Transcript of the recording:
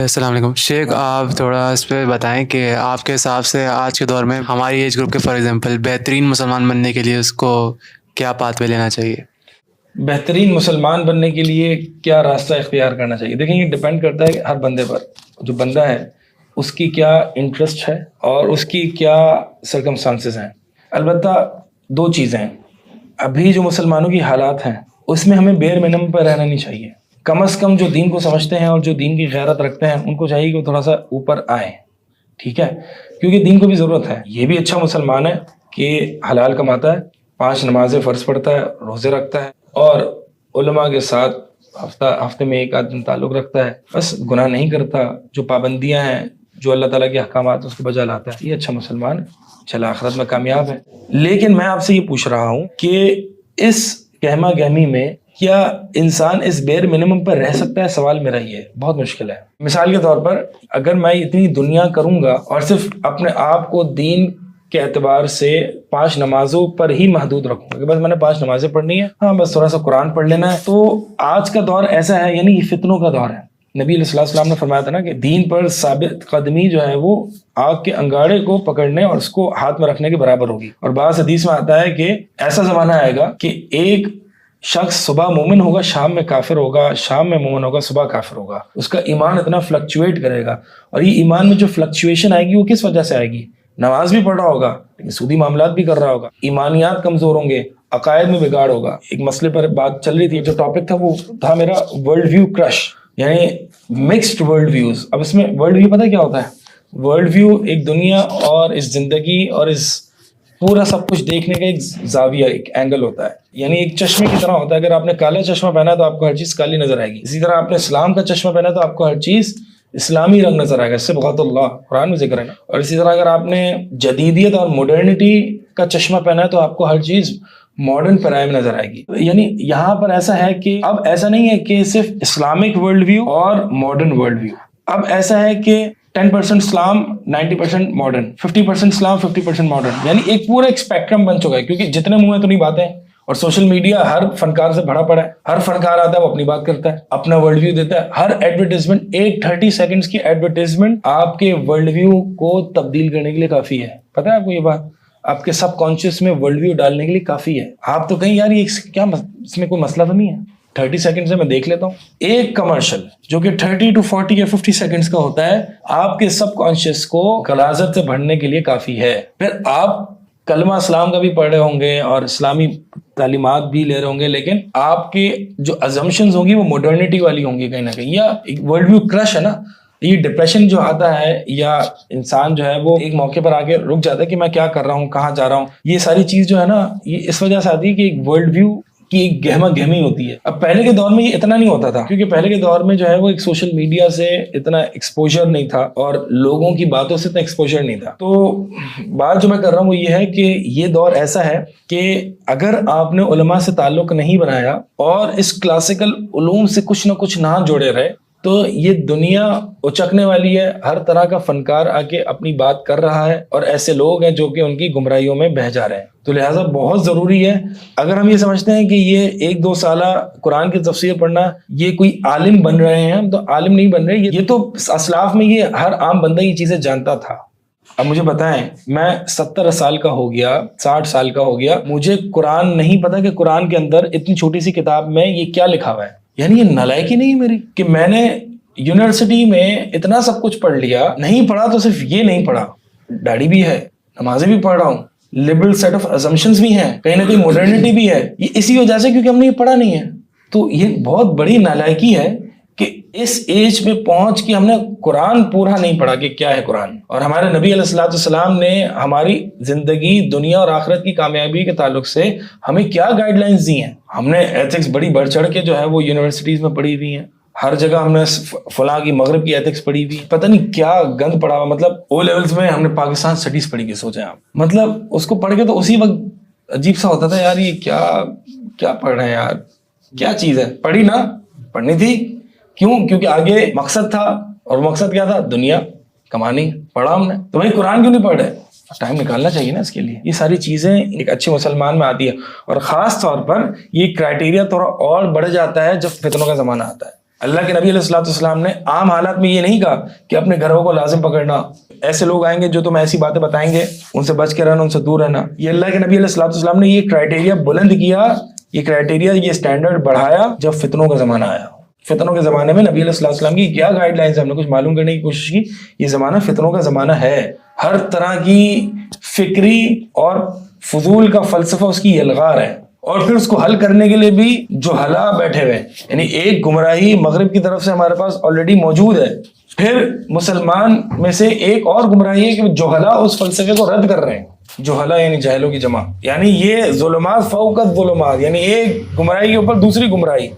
السلام علیکم شیخ، آپ تھوڑا اس پہ بتائیں کہ آپ کے حساب سے آج کے دور میں ہماری ایج گروپ کے فار ایگزامپل بہترین مسلمان بننے کے لیے اس کو کیا پاتھ وے لینا چاہیے؟ بہترین مسلمان بننے کے لیے کیا راستہ اختیار کرنا چاہیے؟ دیکھیں، یہ ڈپینڈ کرتا ہے کہ ہر بندے پر، جو بندہ ہے اس کی کیا انٹرسٹ ہے اور اس کی کیا سرکمسٹانسز ہیں۔ البتہ دو چیزیں ہیں، ابھی جو مسلمانوں کی حالات ہیں اس میں ہمیں بیر منم پر رہنا نہیں چاہیے۔ کم از کم جو دین کو سمجھتے ہیں اور جو دین کی غیرت رکھتے ہیں ان کو چاہیے کہ وہ تھوڑا سا اوپر آئیں، ٹھیک ہے؟ کیونکہ دین کو بھی ضرورت ہے۔ یہ بھی اچھا مسلمان ہے کہ حلال کماتا ہے، 5 نمازیں فرض پڑھتا ہے، روزے رکھتا ہے اور علماء کے ساتھ ہفتے میں 1 آدھ دن تعلق رکھتا ہے، بس گناہ نہیں کرتا، جو پابندیاں ہیں، جو اللہ تعالیٰ کے احکامات اس کو بجا لاتا ہے، یہ اچھا مسلمان ہے، چلا آخرت میں کامیاب ہے۔ لیکن میں آپ سے یہ پوچھ رہا ہوں کہ اس گہما گہمی میں کیا انسان اس بیر منیمم پر رہ سکتا ہے؟ سوال میرا یہ ہے، بہت مشکل ہے۔ مثال کے طور پر اگر میں اتنی دنیا کروں گا اور صرف اپنے آپ کو دین کے اعتبار سے 5 نمازوں پر ہی محدود رکھوں گا کہ بس میں نے 5 نمازیں پڑھنی ہے، ہاں بس تھوڑا سا قرآن پڑھ لینا ہے، تو آج کا دور ایسا ہے، یعنی یہ فتنوں کا دور ہے۔ نبی علیہ السلام نے فرمایا تھا نا کہ دین پر ثابت قدمی جو ہے وہ آگ کے انگارے کو پکڑنے اور اس کو ہاتھ میں رکھنے کے برابر ہوگی۔ اور بعض حدیث میں آتا ہے کہ ایسا زمانہ آئے گا کہ ایک شخص صبح مومن ہوگا، شام میں کافر ہوگا، شام میں مومن ہوگا، صبح کافر ہوگا۔ اس کا ایمان اتنا فلکچویٹ کرے گا، اور یہ ایمان میں جو فلکچویشن آئے گی وہ کس وجہ سے آئے گی؟ نماز بھی پڑھ رہا ہوگا لیکن سودی معاملات بھی کر رہا ہوگا، ایمانیات کمزور ہوں گے، عقائد میں بگاڑ ہوگا۔ ایک مسئلے پر بات چل رہی تھی، جو ٹاپک تھا وہ تھا میرا ورلڈ ویو کرش، یعنی مکسڈ ورلڈ ویوز۔ اب اس میں ورلڈ ویو پتہ کیا ہوتا ہے؟ ورلڈ ویو ایک دنیا اور اس زندگی اور اس پورا سب کچھ دیکھنے کا ایک زاویہ، ایک اینگل ہوتا ہے، یعنی ایک چشمے کی طرح ہوتا ہے۔ اگر آپ نے کالا چشمہ پہنا تو آپ کو ہر چیز کالی نظر آئے گی، اسی طرح آپ نے اسلام کا چشمہ پہنا تو آپ کو ہر چیز اسلامی رنگ نظر آئے گا، اس سے بغض اللہ قرآن میں ذکر ہے نا۔ اور اسی طرح اگر آپ نے جدیدیت اور ماڈرنٹی کا چشمہ پہنا ہے تو آپ کو ہر چیز ماڈرن پیرائم نظر آئے گی۔ یعنی یہاں پر ایسا ہے کہ اب ایسا نہیں ہے کہ صرف اسلامک ورلڈ ویو اور ماڈرن ورلڈ ویو، اب ایسا ہے کہ 10% اسلام 90% ماڈرن، 50% اسلام 50% ماڈرن، یعنی ایک پورا ایک اسپیکٹرم بن چکا ہے۔ کیونکہ جتنے منہ ہیں تو نہیں باتیں، اور سوشل میڈیا ہر فنکار سے بھرا پڑا ہے، ہر فنکار آتا ہے وہ اپنی بات کرتا ہے، اپنا ورلڈ ویو دیتا ہے۔ ہر ایڈورٹیزمنٹ، ایک 30 سیکنڈز کی ایڈورٹیزمنٹ آپ کے ورلڈ ویو کو تبدیل کرنے کے لیے کافی ہے۔ پتہ ہے آپ کو یہ بات؟ آپ کے سب کانشیس میں ورلڈ ویو ڈالنے کے لیے کافی ہے۔ آپ تو کہیں یار یہ کیا، اس میں کوئی مسئلہ تو نہیں ہے، 30 سیکنڈ سے میں دیکھ لیتا ہوں۔ ایک کمرشل جو کہ 30 to 40 یا 50 سیکنڈز کا ہوتا ہے، آپ کے سب کانشیس کو غلاظت سے بھرنے کے لیے کافی ہے۔ پھر آپ کلمہ اسلام کا بھی پڑھ رہے ہوں گے اور اسلامی تعلیمات بھی لے رہے ہوں گے، لیکن آپ کے جو ازمپشنز ہوں گی وہ ماڈرنٹی والی ہوں گی کہیں نہ کہیں، یا ایک ورلڈ ویو کرش ہے نا۔ یہ ڈپریشن جو آتا ہے، یا انسان جو ہے وہ ایک موقع پر آگے رک جاتا ہے کہ میں کیا کر رہا ہوں، کہاں جا رہا ہوں، یہ ساری چیز جو ہے نا، یہ اس وجہ سے آتی ہے کہ ایک ورلڈ ویو کی ایک گہما گہمی ہوتی ہے۔ اب پہلے کے دور میں یہ اتنا نہیں ہوتا تھا، کیونکہ پہلے کے دور میں جو ہے وہ ایک سوشل میڈیا سے اتنا ایکسپوجر نہیں تھا اور لوگوں کی باتوں سے اتنا ایکسپوجر نہیں تھا۔ تو بات جو میں کر رہا ہوں وہ یہ ہے کہ یہ دور ایسا ہے کہ اگر آپ نے علماء سے تعلق نہیں بنایا اور اس کلاسیکل علوم سے کچھ نہ کچھ نہ جوڑے رہے تو یہ دنیا اچکنے والی ہے۔ ہر طرح کا فنکار آ کے اپنی بات کر رہا ہے اور ایسے لوگ ہیں جو کہ ان کی گمراہیوں میں بہہ جا رہے ہیں۔ تو لہٰذا بہت ضروری ہے، اگر ہم یہ سمجھتے ہیں کہ یہ 1-2 سالہ قرآن کی تفسیر پڑھنا یہ کوئی عالم بن رہے ہیں، ہم تو عالم نہیں بن رہے۔ یہ تو اسلاف میں یہ ہر عام بندہ یہ چیزیں جانتا تھا۔ اب مجھے بتائیں، میں 70 سال کا ہو گیا، 60 سال کا ہو گیا، مجھے قرآن نہیں پتا کہ قرآن کے اندر اتنی چھوٹی سی کتاب میں یہ کیا لکھا ہوا ہے۔ یعنی یہ نالائکی نہیں ہے میری کہ میں نے یونیورسٹی میں اتنا سب کچھ پڑھ لیا، نہیں پڑھا تو صرف یہ نہیں پڑھا، داڑھی بھی ہے، نمازیں بھی پڑھ رہا ہوں، لبرل سیٹ آف assumptions بھی ہیں، کہیں نہ کہیں ماڈرنٹی بھی ہے، یہ اسی وجہ سے کیونکہ ہم نے یہ پڑھا نہیں ہے۔ تو یہ بہت بڑی نالائکی ہے کہ اس ایج میں پہنچ کے ہم نے قرآن پورا نہیں پڑھا کہ کیا ہے قرآن۔ اور ہمارے نبی علیہ الصلوۃ والسلام نے ہماری زندگی، دنیا اور آخرت کی کامیابی کے تعلق سے ہمیں کیا گائیڈ لائنز دی ہیں۔ ہم نے ایتھکس بڑی بڑھ چڑھ کے جو ہے وہ یونیورسٹیز میں پڑھی ہوئی ہیں، ہر جگہ ہم نے فلاں کی مغرب کی ایتھکس پڑھی ہوئی، پتہ نہیں کیا گند پڑھا ہوا۔ مطلب او لیولز میں ہم نے پاکستان اسٹڈیز پڑھی کی، سوچیں آپ، مطلب اس کو پڑھ کے تو اسی وقت عجیب سا ہوتا تھا، یار یہ کیا پڑھ رہے ہیں یار، کیا چیز ہے، پڑھی نا، پڑھنی تھی، کیوں؟ کیونکہ آگے مقصد تھا، اور مقصد کیا تھا؟ دنیا کمانی۔ پڑھا ہم نے تو بھائی قرآن کیوں نہیں پڑھ رہے؟ ٹائم نکالنا چاہیے نا اس کے لیے۔ یہ ساری چیزیں ایک اچھے مسلمان میں آتی ہے، اور خاص طور پر یہ کرائٹیریا تھوڑا اور بڑھ جاتا ہے جب فتنوں کا زمانہ آتا ہے۔ اللہ کے نبی علیہ الصلوۃ والسلام نے عام حالات میں یہ نہیں کہا کہ اپنے گھروں کو لازم پکڑنا، ایسے لوگ آئیں گے جو تمہیں ایسی باتیں بتائیں گے، ان سے بچ کے رہنا، ان سے دور رہنا. یہ اللہ کے نبی علیہ الصلوۃ والسلام نے یہ کرائٹیریا بلند کیا، یہ کرائٹیریا، یہ اسٹینڈرڈ بڑھایا جب فتنوں کا زمانہ آیا. فتنوں کے زمانے میں نبی علیہ الصلوۃ والسلام کی کیا گائیڈ لائنز ہم نے کچھ معلوم کرنے کی کوشش کی. یہ زمانہ فتنوں کا زمانہ ہے، ہر طرح کی فکری اور فضول کا فلسفہ اس کی یلغار ہے، اور پھر اس کو حل کرنے کے لیے بھی جہلا بیٹھے ہوئے، یعنی ایک گمراہی مغرب کی طرف سے ہمارے پاس آلریڈی موجود ہے، پھر مسلمان میں سے ایک اور گمراہی ہے کہ جہلا اس فلسفے کو رد کر رہے ہیں. جہلا یعنی جاہلوں کی جمع، یعنی یہ ظلمات فوق الظلمات، یعنی ایک گمراہی کے اوپر دوسری گمراہی.